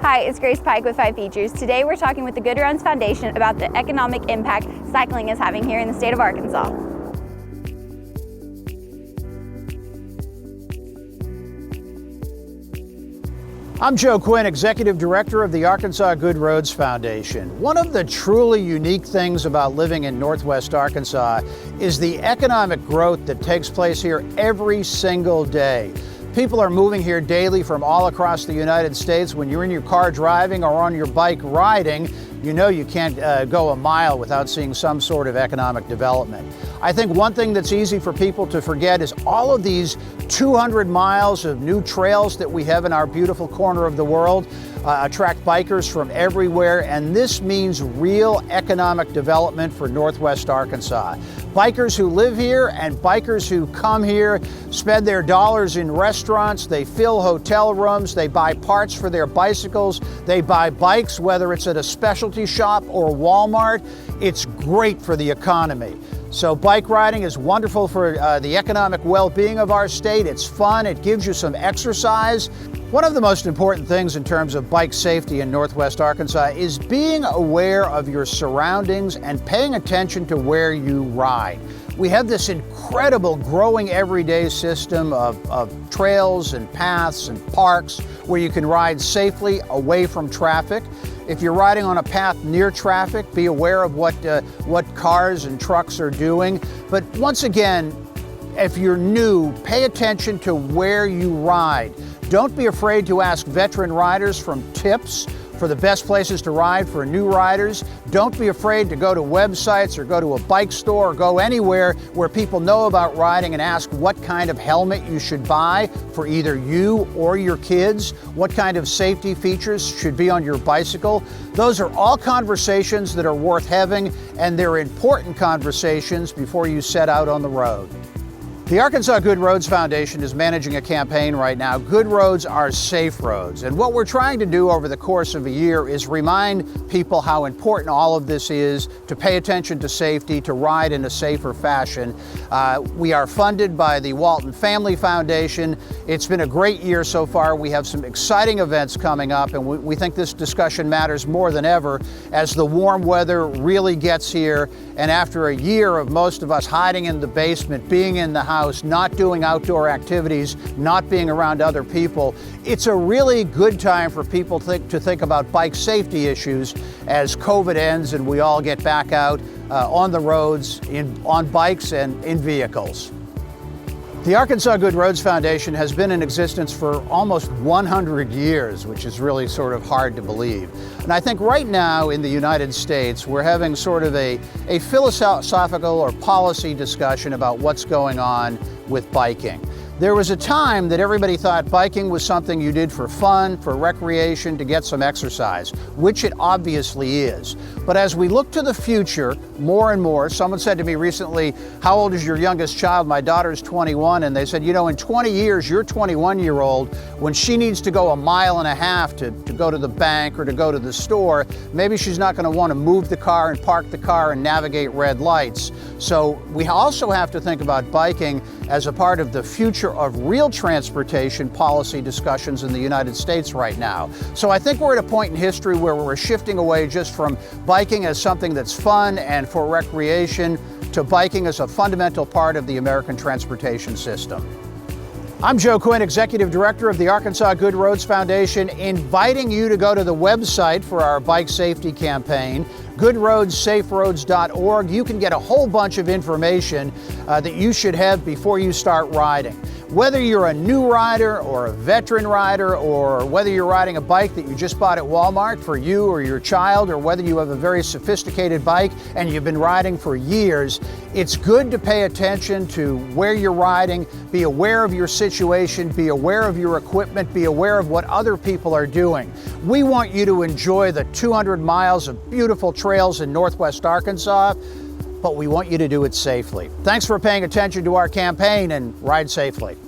Hi, it's Grace Pike with 5Features. Today we're talking with the Good Roads Foundation about the economic impact cycling is having here in the state of Arkansas. I'm Joe Quinn, Executive Director of the Arkansas Good Roads Foundation. One of the truly unique things about living in Northwest Arkansas is the economic growth that takes place here every single day. People are moving here daily from all across the United States. When you're in your car driving or on your bike riding, you know you can't go a mile without seeing some sort of economic development. I think one thing that's easy for people to forget is all of these 200 miles of new trails that we have in our beautiful corner of the world attract bikers from everywhere, and this means real economic development for Northwest Arkansas. Bikers who live here and bikers who come here spend their dollars in restaurants, they fill hotel rooms, they buy parts for their bicycles, they buy bikes, whether it's at a specialty shop or Walmart. It's great for the economy. So bike riding is wonderful for the economic well-being of our state. It's fun, it gives you some exercise. One of the most important things in terms of bike safety in Northwest Arkansas is being aware of your surroundings and paying attention to where you ride. We have this incredible growing everyday system of trails and paths and parks where you can ride safely away from traffic. If you're riding on a path near traffic, be aware of what cars and trucks are doing. But once again, if you're new, pay attention to where you ride. Don't be afraid to ask veteran riders for tips for the best places to ride for new riders. Don't be afraid to go to websites or go to a bike store or go anywhere where people know about riding and ask what kind of helmet you should buy for either you or your kids, what kind of safety features should be on your bicycle. Those are all conversations that are worth having, and they're important conversations before you set out on the road. The Arkansas Good Roads Foundation is managing a campaign right now. Good roads are safe roads. And what we're trying to do over the course of a year is remind people how important all of this is, to pay attention to safety, to ride in a safer fashion. We are funded by the Walton Family Foundation. It's been a great year so far. We have some exciting events coming up, and we think this discussion matters more than ever as the warm weather really gets here. And after a year of most of us hiding in the basement, being in the house, not doing outdoor activities, not being around other people, it's a really good time for people to think about bike safety issues as COVID ends and we all get back out on the roads, on bikes and in vehicles. The Arkansas Good Roads Foundation has been in existence for almost 100 years, which is really sort of hard to believe. And I think right now in the United States, we're having sort of a philosophical or policy discussion about what's going on with biking. There was a time that everybody thought biking was something you did for fun, for recreation, to get some exercise, which it obviously is. But as we look to the future, more and more, someone said to me recently, "How old is your youngest child?" My daughter's 21, and they said, you know, in 20 years, your 21-year-old, when she needs to go a mile and a half to go to the bank or to go to the store, maybe she's not gonna wanna move the car and park the car and navigate red lights. So we also have to think about biking as a part of the future of real transportation policy discussions in the United States right now. So I think we're at a point in history where we're shifting away just from biking as something that's fun and for recreation to biking as a fundamental part of the American transportation system. I'm Joe Quinn, Executive Director of the Arkansas Good Roads Foundation, inviting you to go to the website for our bike safety campaign, goodroadssaferoads.org. You can get a whole bunch of information that you should have before you start riding. Whether you're a new rider or a veteran rider, or whether you're riding a bike that you just bought at Walmart for you or your child, or whether you have a very sophisticated bike and you've been riding for years, it's good to pay attention to where you're riding, be aware of your situation, be aware of your equipment, be aware of what other people are doing. We want you to enjoy the 200 miles of beautiful trails in Northwest Arkansas, but we want you to do it safely. Thanks for paying attention to our campaign, and ride safely.